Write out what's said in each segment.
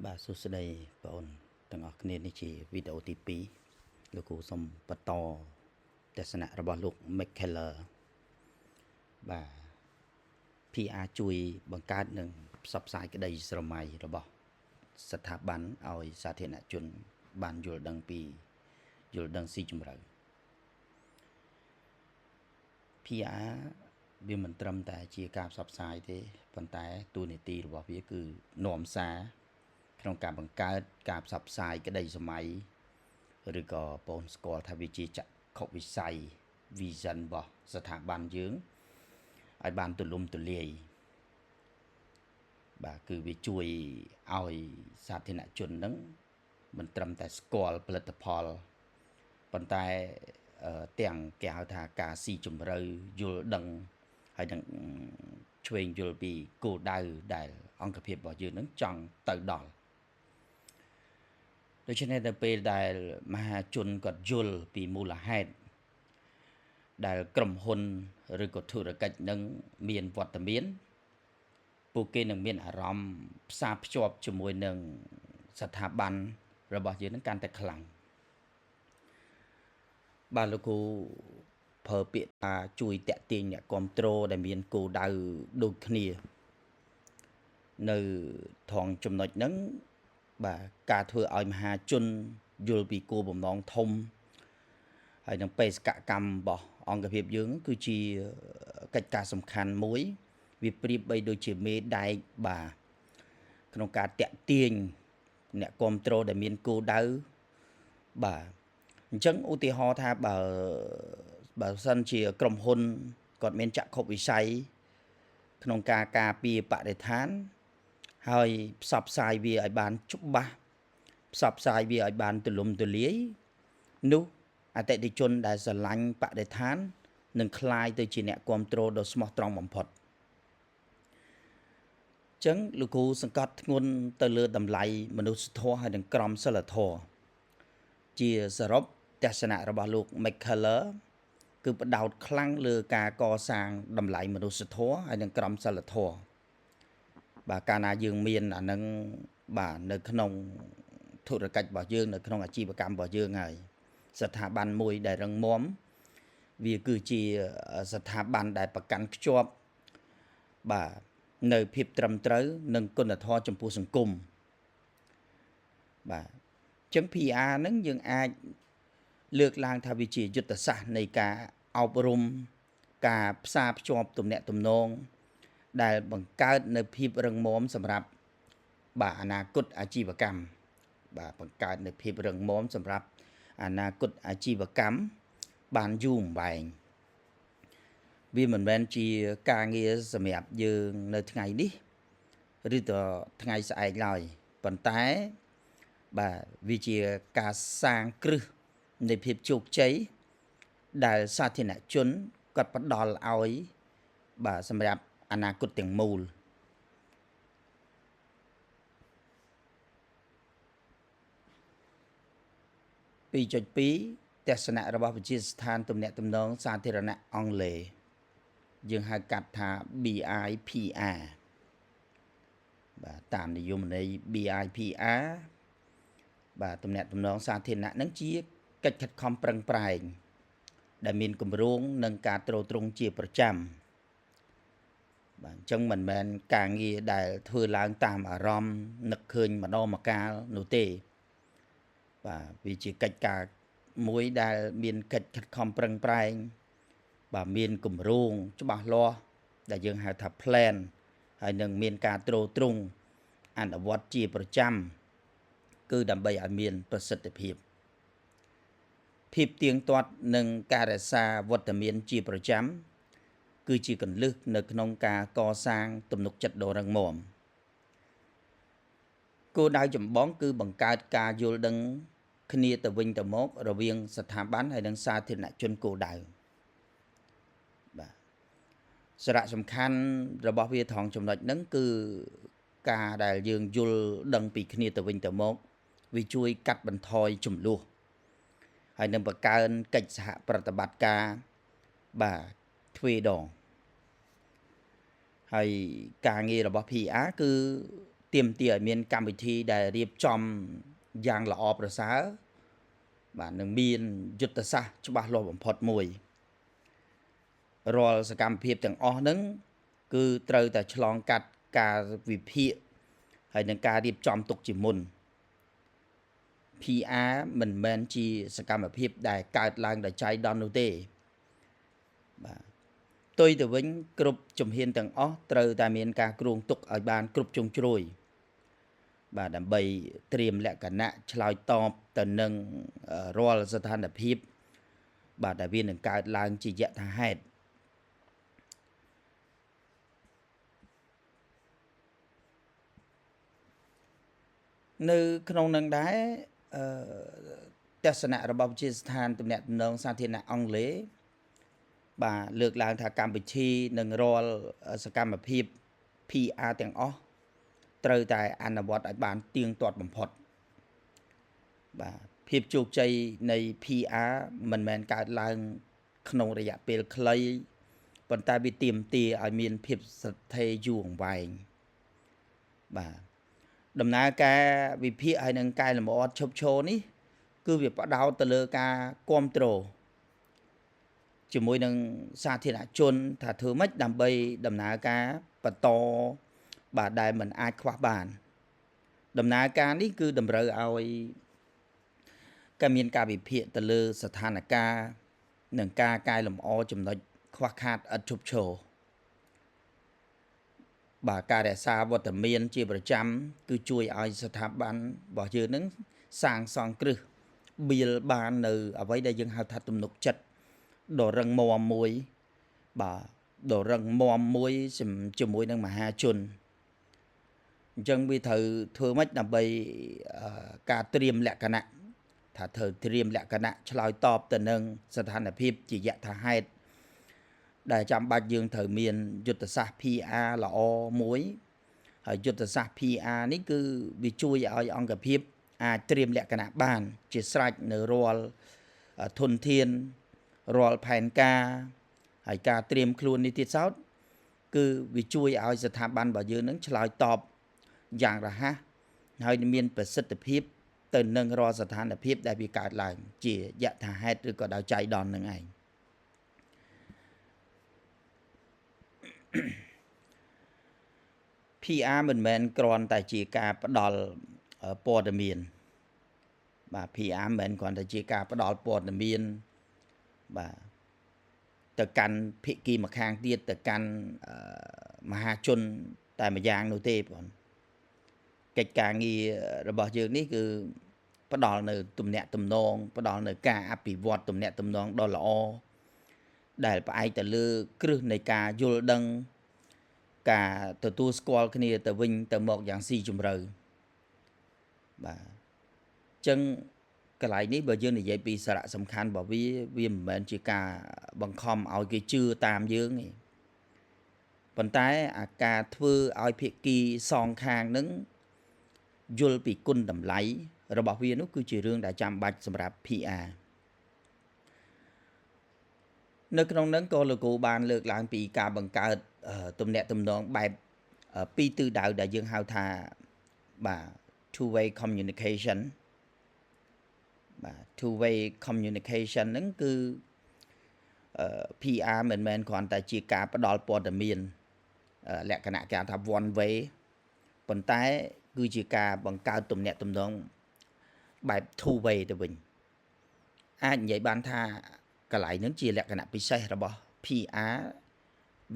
បាទសួស្តីបងប្អូនទាំងអស់គ្នានេះជាវីដេអូទី2លោកគ្រូសូមបន្តទស្សនៈរបស់លោក McKellar បាទ PR ជួយបង្កើតនិងផ្សព្វផ្សាយក្តីស្រមៃរបស់ស្ថាប័នឲ្យសាធារណជនបានយល់ដឹងស៊ីជម្រៅ PR វាមិនត្រឹមតែជាការផ្សព្វផ្សាយទេប៉ុន្តែតួនាទីរបស់វាគឺនាំសារក្នុងការបង្កើតការផ្សព្វផ្សាយក្តីសម័យឬក៏បងស្គាល់ថាវាជាចក្ខុវិស័យ vision របស់ស្ថាប័នយើងឲ្យបានទូលំទូលាយបាទគឺវាជួយឲ្យសាធារណជននឹងមិនត្រឹមតែស្គាល់ផលិតផលប៉ុន្តែទាំងគេហៅថាការស៊ីជម្រៅយល់ដឹងហើយនឹងឆ្វេងយល់ពីគោលដៅដែលអង្គភាពរបស់យើងនឹងចង់ទៅដល់ដូច្នេះនៅពេលដែលមហាជនគាត់យល់ពីមូលហេតុដែលក្រុមហ៊ុនឬក៏ធុរកិច្ចនឹងមានវត្តមានពួកគេនឹងមានអារម្មណ៍ផ្សារភ្ជាប់ជាមួយនឹងស្ថាប័នរបស់យើងនឹងកាន់តែខ្លាំងបាទលោកគ្រូប្រើពាក្យថាជួយតាក់ទាញអ្នកគ្រប់គ្រងដែលមានគោលដៅដូចគ្នានៅថងចំណុចហ្នឹងបាទការធ្វើឲ្យមហាជនយល់ពីគោលបំណងធំហើយនឹងបេសកកម្មរបស់អង្គភាពយើងគឺជាកិច្ចការសំខាន់មួយវាប្រៀបបីដូចជាមេដែកបាទក្នុងការតាក់ទាញអ្នកគ្រប់គ្រងដែលមានគោលដៅបាទអញ្ចឹងឧទាហរណ៍ថាបើសិនជាក្រុមហ៊ុនគាត់មានចក្ខុវិស័យក្នុងការការពារបរិស្ថានហើយផ្សព្វផ្សាយវាឲ្យបានច្បាស់ផ្សព្វផ្សាយវាឲ្យបានទូលំទូលាយនោះអតិថិជនដែលស្រឡាញ់បរិស្ថាននឹងក្លាយទៅជាអ្នកគ្រប់គ្រងដ៏ស្មោះត្រង់បំផុតអញ្ចឹងលោកគ្រូសង្កត់ធ្ងន់ទៅលើតម្លៃមនុស្សធម៌ហើយនិងក្រមសីលធម៌ជាសរុបទស្សនៈរបស់លោក McKellar គឺផ្ដោតខ្លាំងលើការកសាងតម្លៃមនុស្សធម៌ហើយនិងក្រមសីលធម៌បាទកាលណាយើងមានអានឹងបាទនៅក្នុងធុរកិច្ចរបស់យើងនៅក្នុងអាជីវកម្មរបស់យើងហើយស្ថាប័នមួយដែលរឹងមាំវាគឺជាស្ថាប័នដែលប្រកាន់ខ្ជាប់បាទនៅភាពត្រឹមត្រូវនិងគុណធម៌ចំពោះសង្គមបាទអញ្ចឹង PR ហ្នឹងយើងអាចលើកឡើងថាវាជាយុទ្ធសាស្ត្រនៃការអប់រំការផ្សារភ្ជាប់ទំនាក់ទំនងដែលបង្កើតនៅភាពរឹងមាំសម្រាប់បាទអនាគតអាជីវកម្មបាទបង្កើតនៅភាពរឹងមាំសម្រាប់អនាគតអាជីវកម្មបានយូរអង្វែងវាមិនមែនជាការងារសម្រាប់យើងនៅថ្ងៃនេះឬក៏ថ្ងៃស្អែកឡើយប៉ុន្តែបាទវាជាការសាងគ្រឹះនៃភាពជោគជ័យដែលសាធារណជនគាត់ផ្ដល់ឲ្យបាទសម្រាប់អនាគតទាំងមូល2.2 ទស្សនៈរបស់វិទ្យាស្ថានទំនាក់ទំនងសាធារណៈអង់គ្លេសយើងហៅកាត់ថា BIPR បាទតាមនិយមន័យ BIPR បាទទំនាក់ទំនងសាធារណៈនឹងជាកិច្ចខិតខំប្រឹងប្រែងដែលមានគម្រោងនិងការទ្រទ្រង់ជាប្រចាំបាទអញ្ចឹងមិនមែនការងារដែលធ្វើឡើងតាមអារម្មណ៍នឹកឃើញម្ដងម្កាលនោះទេបាទវាជាកិច្ចការមួយដែលមានកិច្ចខិតខំប្រឹងប្រែងបាទមានគម្រោងច្បាស់លាស់ដែលយើងហៅថា plan ហើយនឹងមានការទ្រទ្រង់អនុវត្តជាប្រចាំគឺដើម្បីឲ្យមានប្រសិទ្ធភាពទៀងទាត់និងការរក្សាវត្តមានជាប្រចាំគឺជាគន្លឹះនៅក្នុងការកសាងទំនុកចិត្តដ៏រឹងមាំគោលដៅចម្បងគឺបង្កើតការយល់ដឹងគ្នាទៅវិញទៅមករវាងស្ថាប័នហើយនិងសាធារណជនគោលដៅបាទសារៈសំខាន់របស់វាត្រង់ចំណុចហ្នឹងគឺការដែលយើងយល់ដឹងពីគ្នាទៅវិញទៅមកវាជួយកាត់បន្ថយជម្លោះហើយនឹងបង្កើនកិច្ចសហប្រតិបត្តិការបាទទ្វេដងហើយការងាររបស់ PR គឺ ទៀមទាឲ្យមានកម្មវិធីដែលរៀបចំយ៉ាងល្អប្រសើរបាទនឹងមានយុទ្ធសាស្ត្រច្បាស់លាស់បំផុតមួយរាល់សកម្មភាពទាំងអស់ហ្នឹងគឺត្រូវតែឆ្លងកាត់ការវិភាគហើយនឹងការរៀបចំទុកជាមុន PR មិនមែនជាសកម្មភាពដែលកើតឡើងដោយចៃដន្យនោះទេបាទផ្ទុយទៅវិញគ្រប់ជំហានទាំងអស់ត្រូវតែមានការគ្រោងទុកឲ្យបានគ្រប់ជ្រុងជ្រោយបាទដើម្បីត្រៀមលក្ខណៈឆ្លើយតបទៅនឹងរាល់ស្ថានភាពបាទដែលវានឹងកើតឡើងជាយថាហេតុនៅក្នុងនឹងដែរទស្សនៈរបស់វិទ្យាស្ថានទំនាក់ទំនងសាធារណៈអង់គ្លេសបាទលើកឡើងថាកម្ពុជានឹងរាល់សកម្មភាព PR ទាំងអស់ត្រូវតែអនុវត្តឲ្យបានទៀងទាត់បំផុតបាទភាពជោគជ័យនៃ PR មិនមែនកើតឡើងក្នុងរយៈពេលខ្លីប៉ុន្តែវាទាមទារឲ្យមានភាពស្ថិរយូរអង្វែងបាទដំណើរការវិភាគហើយនឹងកែលម្អឈប់ឈរនេះគឺវាផ្ដោតទៅលើការគ្រប់គ្រងជាមួយនឹងសាធារណជនថាធ្វើម៉េចដើម្បីដំណើរការបន្តបាទដែលมันអាចខ្វះបានដំណើរការនេះគឺតម្រូវឲ្យក៏មានការវិភាគទៅលើស្ថានភាពនិងការកែលម្អចំណុចខ្វះខាតឥតឈប់ឈរបាទការរក្សាវត្តមានជាប្រចាំគឺជួយឲ្យស្ថាប័នរបស់យើងនឹងសាងសង់គ្រឹះបៀលបាននៅអ្វីដែលយើងហៅថាទំនុកចិត្តដ៏រឹងមាំមួយបាទដ៏រឹងមាំមួយជាមួយនឹងមហាជនអញ្ចឹងវាត្រូវធ្វើម៉េចដើម្បីការត្រៀមលក្ខណៈថាត្រូវត្រៀមលក្ខណៈឆ្លើយតបទៅនឹងស្ថានភាពជាយថាហេតុដែលចាំបាច់យើងត្រូវមានយុទ្ធសាស្ត្រ PR ល្អមួយហើយយុទ្ធសាស្ត្រ PR នេះគឺវាជួយឲ្យអង្គភាពអាចត្រៀមលក្ខណៈបានជាស្រេចនៅរាល់ធនធានរាល់ផែនការហើយការត្រៀមខ្លួននេះទៀតសោតគឺវាជួយឲ្យស្ថាប័នរបស់យើងនឹងឆ្លើយតបយ៉ាងរហ័សហើយមានប្រសិទ្ធភាពទៅនឹងរាល់ស្ថានភាពដែលវាកើតឡើងជាយថាហេតុឬក៏ដោយចៃដន្យនឹងឯងPR មិនមែនគ្រាន់តែជាការផ្ដល់ព័ត៌មានបាទ PR មិនមែនគ្រាន់តែជាការផ្ដល់ព័ត៌មានបាទទៅកាន់ភាគីម្ខាងទៀតទៅកាន់មហាជនតែម្យ៉ាងនោះទេបងកិច្ចការងាររបស់យើងនេះគឺផ្ដល់នៅទំនាក់ទំនងផ្ដល់នៅការអភិវឌ្ឍទំនាក់ទំនងដ៏ល្អដែលផ្អែកទៅលើគ្រឹះនៃការយល់ដឹងការទទួលស្គាល់គ្នាទៅវិញទៅមកយ៉ាងស៊ីជម្រៅបាទអញ្ចឹងកន្លែងនេះបើយើងនិយាយពីសារៈសំខាន់របស់វាមិនមែនជាការបង្ខំឲ្យគេជឿតាមយើងទេប៉ុន្តែអាការធ្វើឲ្យភាគីសងខាងនឹងយល់ពីគុណតម្លៃរបស់វានោះគឺជារឿងដែលចាំបាច់សម្រាប់ PR នៅក្នុងហ្នឹងក៏លោកគ្រូបានលើកឡើងពីការបង្កើតទំនាក់ទំនងបែបពីរទិសដៅដែលយើងហៅថាបាទ two way communication បាទ two way communication ហ្នឹងគឺPR មិនមែនគ្រាន់តែជាការផ្ដល់ព័ត៌មានលក្ខណៈគេហៅថា one way ប៉ុន្តែគឺជាការបង្កើតទំនាក់ទំនងបែប two way ទៅវិញអាចនិយាយបានថាកន្លែងហ្នឹងជាលក្ខណៈពិសេសរបស់ PR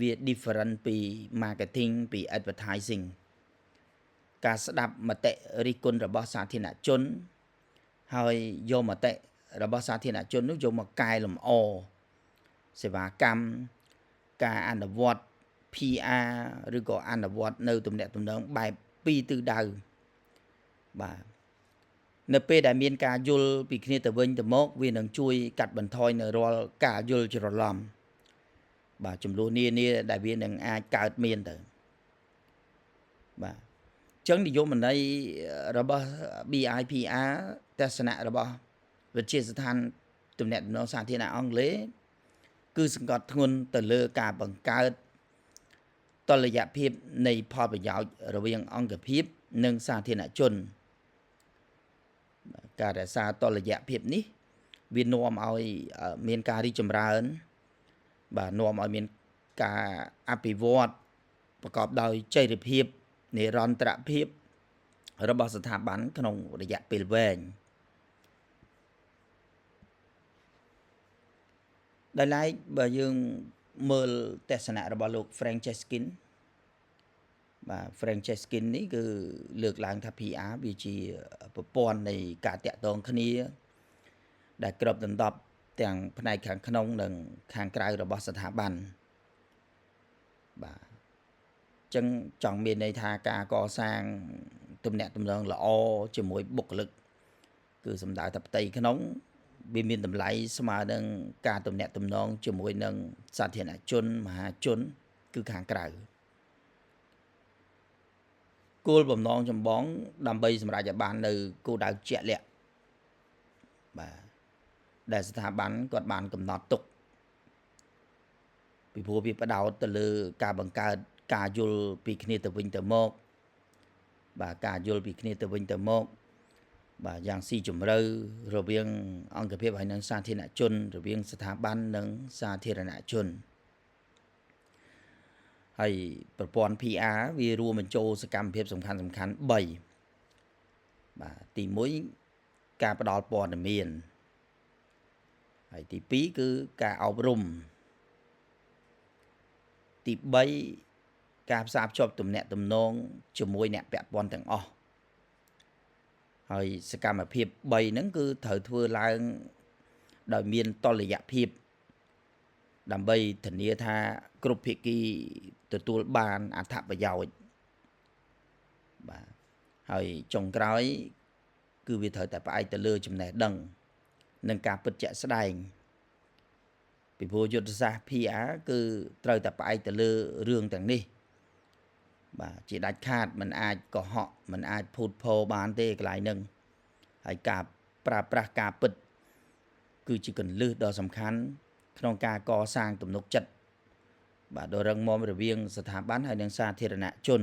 វា different ពី marketing ពី advertising ការស្ដាប់មតិរិះគន់របស់សាធារណជនហើយយកមតិរបស់សាធារណជននោះយកមកកែលម្អសេវាកម្មការអនុវត្ត PR ឬក៏អនុវត្តនៅទំនាក់ទំនងបែបពីរទិសដៅបាទនៅពេលដែលមានការយល់ពីគ្នាទៅវិញទៅមកវានឹងជួយកាត់បន្ថយនៅរាល់ការយល់ច្រឡំបាទចំនួននានាដែលវានឹងអាចកើតមានទៅបាទអញ្ចឹងនិយមន័យរបស់ BIPR ទស្សនៈរបស់វិទ្យាស្ថានទំនាក់ទំនងសាធារណៈអង់គ្លេសគឺសង្កត់ធ្ងន់ទៅលើការបង្កើតតុល្យភាពនៃផលប្រយោជន៍រវាងអង្គភាព និងសាធារណជនការរក្សាតុល្យភាពនេះវានាំឲ្យមានការរីកចម្រើនបាទនាំឲ្យមានការអភិវឌ្ឍប្រកបដោយចីរភាពនិរន្តរភាពរបស់ស្ថាប័នក្នុងរយៈពេលវែងដោយឡែកបើយើងមើលទស្សនៈរបស់លោក Frank Cheskin បាទ Frank Cheskin នេះគឺលើកឡើងថា PR វាជាប្រព័ន្ធនៃការតាក់ទងគ្នាដែលគ្របដណ្ដប់ទាំងផ្នែកខាងក្នុងនិងខាងក្រៅរបស់ស្ថាប័នបាទអញ្ចឹងចង់មានន័យថាការកសាងទំនាក់ទំនងល្អជាមួយបុគ្គលិកគឺសំដៅថាផ្ទៃក្នុងវាមានតម្លៃស្មើនឹងការទំនាក់ទំនងជាមួយនឹងសាធារណជនមហាជនគឺខាងក្រៅគោលបំណងចម្បងដើម្បីសម្រេចឲ្យបាននៅគោលដៅជាក់លាក់បាទដែលស្ថាប័នគាត់បានកំណត់ទុកពីព្រោះវាផ្ដោតទៅលើការបង្កើតការយល់ពីគ្នាទៅវិញទៅមកបាទការយល់ពីគ្នាទៅវិញទៅមកបាទយ៉ាងស៊ីជម្រៅរវាងអង្គភាពហើយនិងសាធារណជនរវាងស្ថាប័ននិងសាធារណជនហើយប្រព័ន្ធ PR វារួមបញ្ចូលសកម្មភាពសំខាន់ៗ3បាទទី1ការផ្ដល់ព័ត៌មានហើយទី2គឺការអប់រំទី3ការផ្សារភ្ជាប់ទំនាក់ទំនងជាមួយអ្នកពាក់ព័ន្ធទាំងអស់ហើយសកម្មភាព3ហ្នឹងគឺត្រូវធ្វើឡើងដោយមានតុល្យភាពដើម្បីធានាថាគ្រប់ភាគីទទួលបានអត្ថប្រយោជន៍បាទហើយចុងក្រោយគឺវាត្រូវតែផ្អែកទៅលើចំណេះដឹងនិងការពិតជាក់ស្ដែងពីព្រោះយុទ្ធសាស្ត្រ PR គឺត្រូវតែផ្អែកទៅលើរឿងទាំងនេះបាទជាដាច់ខាតมันអាចកុហកมันអាចភូតភរបានទេកន្លែងហ្នឹងហើយការប្រើប្រាស់ការពិតគឺជាគន្លឹះដ៏សំខាន់ក្នុងការកសាងទំនុកចិត្តបាទដ៏រឹងមាំរវាងស្ថាប័នហើយនិងសាធារណជន